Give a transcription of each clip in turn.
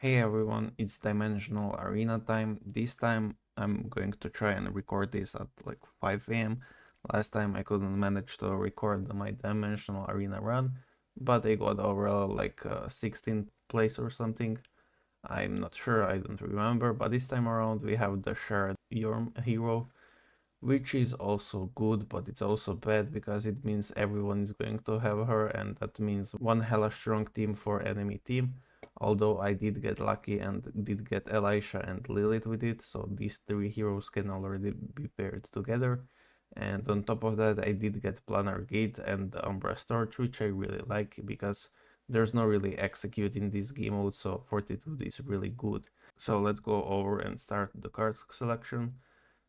Hey everyone, it's Dimensional Arena time. This time I'm going to try and record this at like 5 a.m. Last time I couldn't manage to record my Dimensional Arena run, but I got overall like 16th place or something. I'm not sure, I don't remember, but this time around we have the shared Yorm hero, which is also good, but it's also bad because it means everyone is going to have her, and that means one hella strong team for enemy team. Although I did get lucky and did get Elisha and Lilith with it, so these three heroes can already be paired together. And on top of that, I did get Planar Gate and Umbra Torch, which I really like because there's no really execute in this game mode, so Fortitude is really good. So let's go over and start the card selection.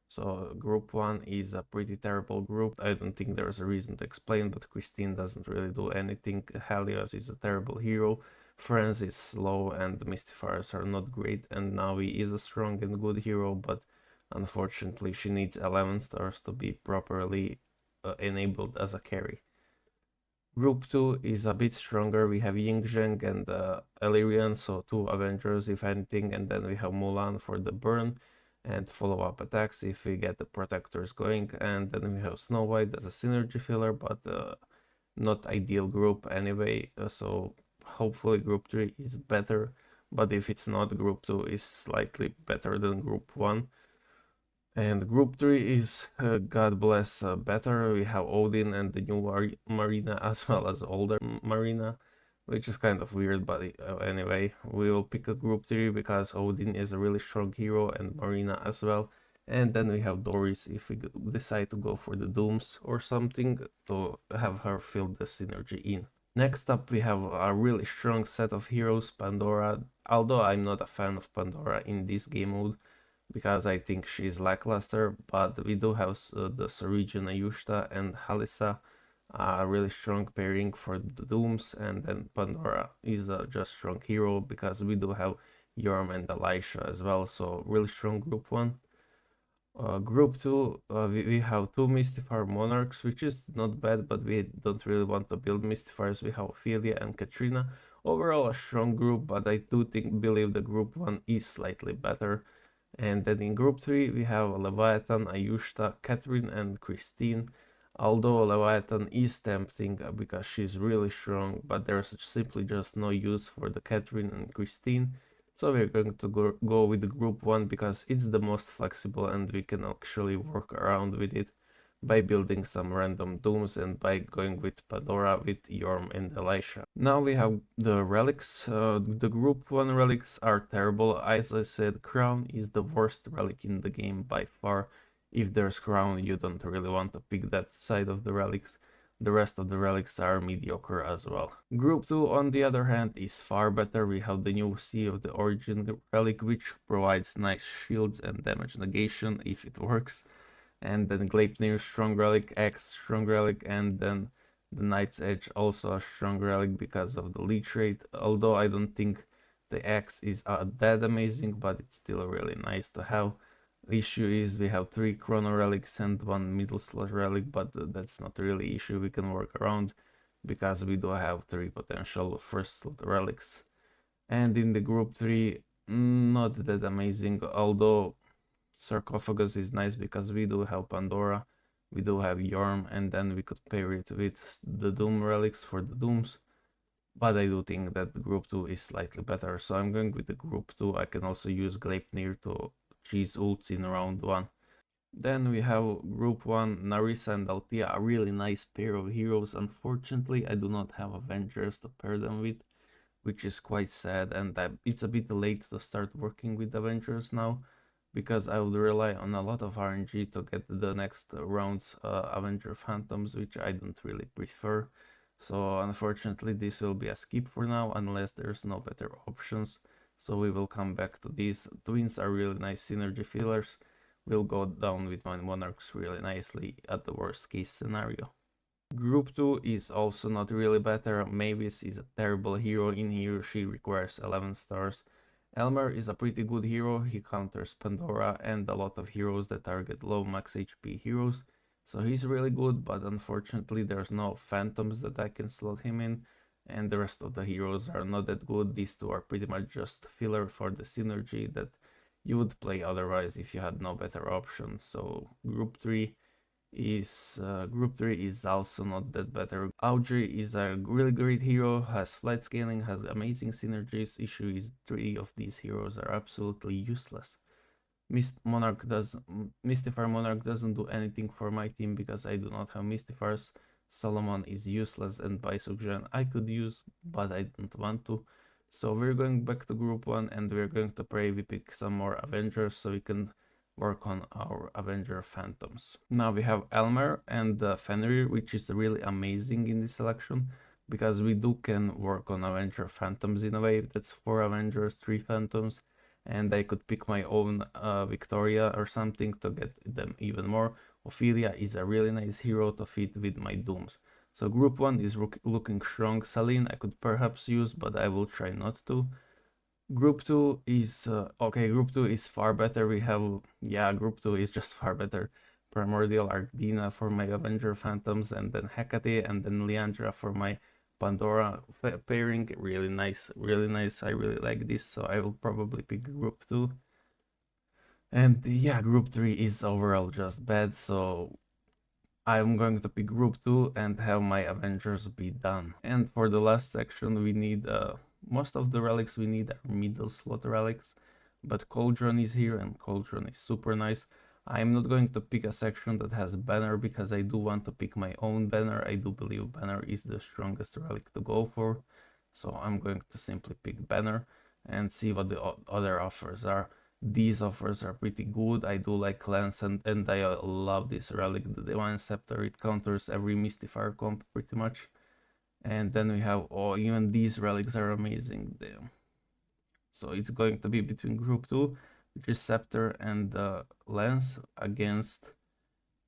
So group 1 is a pretty terrible group. I don't think there's a reason to explain, but Christine doesn't really do anything. Helios is a terrible hero. Franz is slow and the Mystifiers are not great, and Navi is a strong and good hero, but unfortunately she needs 11 stars to be properly enabled as a carry. Group 2 is a bit stronger. We have Yingzheng and Illyrian, so two Avengers if anything, and then we have Mulan for the burn and follow-up attacks if we get the protectors going, and then we have Snow White as a synergy filler, but not ideal group anyway, so hopefully group 3 is better, but if it's not, group 2 is slightly better than group 1. And group 3 is, God bless, better. We have Odin and the new Marina as well as older Marina, which is kind of weird, but anyway, we will pick a group 3 because Odin is a really strong hero and Marina as well. And then we have Doris if we decide to go for the Dooms or something to have her fill the synergy in. Next up we have a really strong set of heroes, Pandora, although I'm not a fan of Pandora in this game mode because I think she's lackluster, but we do have the Sarige Yushta and Halissa, a really strong pairing for the Dooms, and then Pandora is a just strong hero because we do have Yorm and Elisha as well, so really strong group 1. Group 2, we have two Mystifier Monarchs, which is not bad, but we don't really want to build Mystifiers. We have Ophelia and Katrina. Overall a strong group, but I do believe the group 1 is slightly better. And then in group 3 we have Leviathan, Ayushta, Catherine and Christine. Although Leviathan is tempting because she's really strong, but there's simply just no use for the Catherine and Christine. So we're going to go with the group 1 because it's the most flexible and we can actually work around with it by building some random dooms and by going with Pandora, with Yorm and Elisha. Now we have the relics. The group 1 relics are terrible. As I said, Crown is the worst relic in the game by far. If there's Crown, you don't really want to pick that side of the relics. The rest of the relics are mediocre as well. Group 2 on the other hand is far better. We have the new Sea of the Origin relic, which provides nice shields and damage negation if it works. And then Gleipnir strong relic, X strong relic, and then the Knight's Edge also a strong relic because of the leech rate. Although I don't think the X is that amazing, but it's still really nice to have. The issue is we have 3 chrono relics and 1 middle slot relic, but that's not really issue we can work around because we do have 3 potential first slot relics. And in the group 3, not that amazing, although Sarcophagus is nice because we do have Pandora, we do have Yorm, and then we could pair it with the Doom relics for the Dooms. But I do think that group 2 is slightly better, so I'm going with the group 2. I can also use Gleipnir to cheese ults in round 1. Then we have group 1, Narissa and Althea, a really nice pair of heroes. Unfortunately, I do not have Avengers to pair them with, which is quite sad, and it's a bit late to start working with Avengers now, because I would rely on a lot of RNG to get the next round's Avenger Phantoms, which I don't really prefer. So unfortunately this will be a skip for now, unless there's no better options. So we will come back to these. Twins are really nice synergy fillers. We'll go down with my Monarchs really nicely at the worst case scenario. Group 2 is also not really better. Mavis is a terrible hero in here, she requires 11 stars. Elmer is a pretty good hero, he counters Pandora and a lot of heroes that target low max HP heroes. So he's really good, but unfortunately there's no phantoms that I can slot him in. and the rest of the heroes are not that good. These two are pretty much just filler for the synergy that you would play otherwise if you had no better options. So Group 3 is also not that better. Audrey is a really great hero, has flight scaling, has amazing synergies. Issue is 3 of these heroes are absolutely useless. Mystifier Monarch doesn't do anything for my team because I do not have Mystifiers. Solomon is useless, and Bisugen I could use, but I don't want to. So we're going back to group 1 and we're going to pray we pick some more Avengers so we can work on our Avenger Phantoms. Now we have Elmer and Fenrir, which is really amazing in this selection because we can work on Avenger Phantoms in a way. That's 4 Avengers, 3 Phantoms, and I could pick my own Victoria or something to get them even more. Ophelia is a really nice hero to fit with my Dooms. So group 1 is looking strong. Celine I could perhaps use, but I will try not to. Group 2 is okay. Group 2 is far better. Group 2 is just far better. Primordial Ardina for my Avenger Phantoms, and then Hecate, and then Leandra for my Pandora pairing. Really nice, really nice. I really like this, so I will probably pick Group 2. And yeah, Group 3 is overall just bad, so I'm going to pick Group 2 and have my Avengers be done. And for the last section, we need most of the relics we need are middle slot relics, but Cauldron is here and Cauldron is super nice. I'm not going to pick a section that has Banner because I do want to pick my own Banner. I do believe Banner is the strongest relic to go for, so I'm going to simply pick Banner and see what the other offers are. These offers are pretty good. I do like Lance and I love this relic, the Divine Scepter. It counters every Mystifier comp pretty much. And then we have, oh, even these relics are amazing. Damn. So it's going to be between group 2, which is Scepter and Lance, against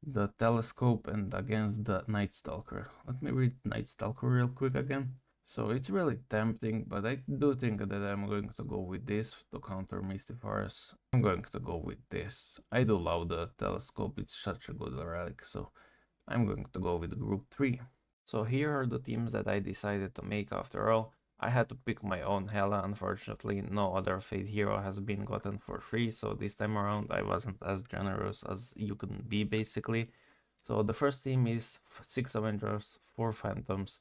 the Telescope and against the Night Stalker. Let me read Night Stalker real quick again. So it's really tempting, but I do think that I'm going to go with this to counter Mystifiers. I'm going to go with this. I do love the Telescope, it's such a good relic, so I'm going to go with group 3. So here are the teams that I decided to make after all. I had to pick my own Hela. Unfortunately, no other Fate hero has been gotten for free, so this time around I wasn't as generous as you can be basically. So the first team is 6 Avengers, 4 Phantoms.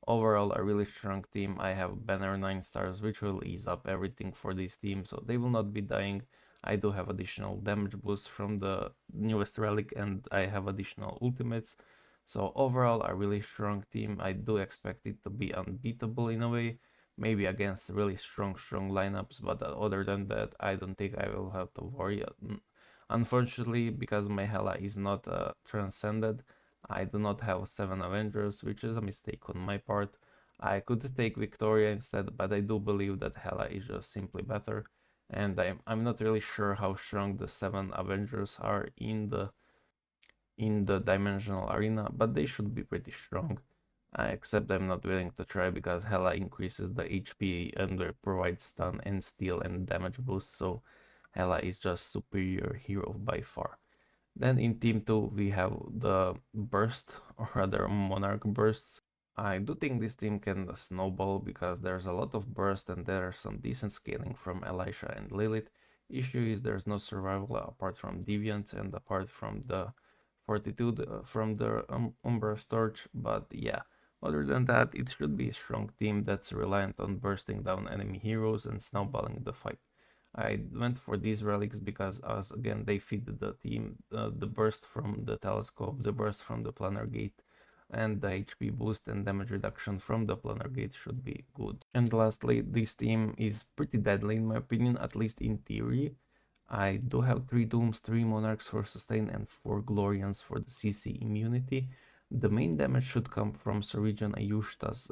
Overall a really strong team. I have Banner 9 stars, which will ease up everything for this team, so they will not be dying. I do have additional damage boost from the newest relic and I have additional ultimates. So overall a really strong team. I do expect it to be unbeatable in a way, maybe against really strong lineups, but other than that I don't think I will have to worry. Unfortunately, because my Hela is not transcended, I do not have 7 Avengers, which is a mistake on my part. I could take Victoria instead, but I do believe that Hela is just simply better. And I'm not really sure how strong the 7 Avengers are in the dimensional arena, but they should be pretty strong. Except I'm not willing to try because Hela increases the HP and provides stun and steal and damage boost, so Hela is just superior hero by far. Then in team 2 we have the burst, or rather monarch bursts. I do think this team can snowball because there's a lot of burst and there's some decent scaling from Elisha and Lilith. Issue is there's no survival apart from Deviants and apart from the Fortitude from the Umbra Torch, but yeah, other than that it should be a strong team that's reliant on bursting down enemy heroes and snowballing the fight. I went for these relics because as again they fit the team, the burst from the telescope, the burst from the planar gate, and the HP boost and damage reduction from the planar gate should be good. And lastly, this team is pretty deadly in my opinion, at least in theory. I do have 3 Dooms, 3 Monarchs for sustain, and 4 Glorians for the CC immunity. The main damage should come from Sorijan Ayushta's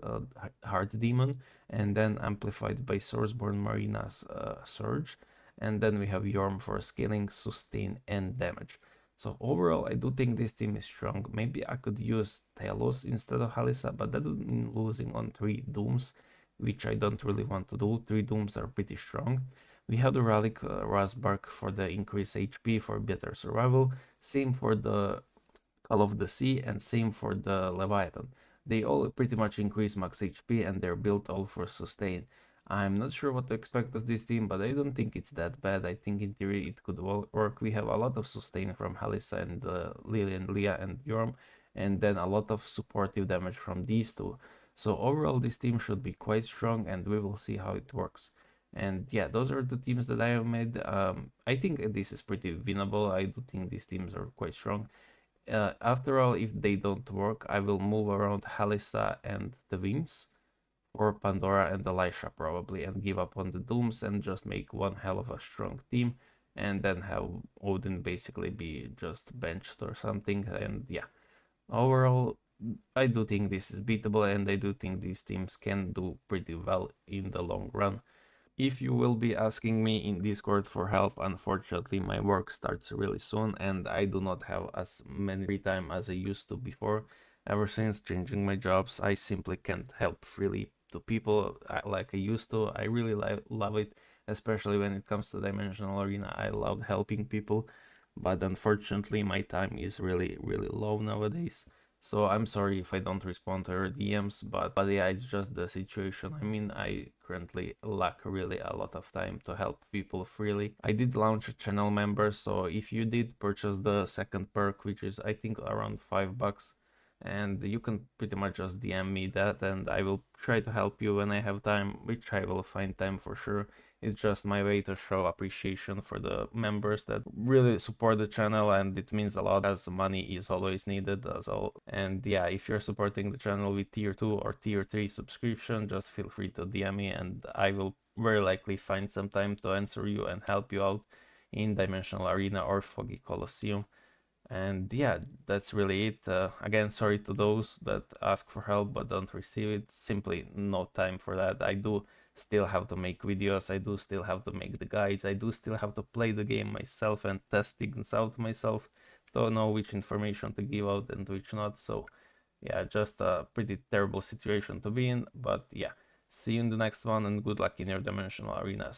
Heart Demon, and then amplified by Sourceborn Marina's Surge. And then we have Yorm for scaling, sustain, and damage. So overall, I do think this team is strong. Maybe I could use Talos instead of Halissa, but that would mean losing on 3 Dooms, which I don't really want to do. 3 Dooms are pretty strong. We have the Relic Rasbark for the increased HP for better survival. Same for the Call of the Sea and same for the Leviathan. They all pretty much increase max HP and they're built all for sustain. I'm not sure what to expect of this team, but I don't think it's that bad. I think in theory it could work. We have a lot of sustain from Halissa and Lily and Leah and Yorm, and then a lot of supportive damage from these two. So overall this team should be quite strong and we will see how it works. And yeah, those are the teams that I have made. I think this is pretty winnable. I do think these teams are quite strong. After all, if they don't work, I will move around Halissa and the Wings for Pandora and Elisha probably and give up on the Dooms and just make one hell of a strong team and then have Odin basically be just benched or something. And yeah, overall, I do think this is beatable and I do think these teams can do pretty well in the long run. If you will be asking me in Discord for help, unfortunately my work starts really soon and I do not have as many free time as I used to before. Ever since changing my jobs, I simply can't help freely to people like I used to. I really love it, especially when it comes to Dimensional Arena. I love helping people, but unfortunately my time is really low nowadays. So I'm sorry if I don't respond to your DMs, but yeah, it's just the situation. I mean, I currently lack really a lot of time to help people freely. I did launch a channel member, so if you did purchase the second perk, which is I think around $5, and you can pretty much just DM me that and I will try to help you when I have time, which I will find time for sure. It's just my way to show appreciation for the members that really support the channel, and it means a lot as money is always needed as all. And yeah, if you're supporting the channel with tier 2 or tier 3 subscription, just feel free to DM me and I will very likely find some time to answer you and help you out in Dimensional Arena or Foggy Colosseum. And yeah, that's really it. Again, sorry to those that ask for help but don't receive it. Simply no time for that. I do still have to make videos. I do still have to make the guides. I do still have to play the game myself and test things out myself to know which information to give out and which not. So yeah, just a pretty terrible situation to be in. But yeah, see you in the next one and good luck in your Dimensional Arenas.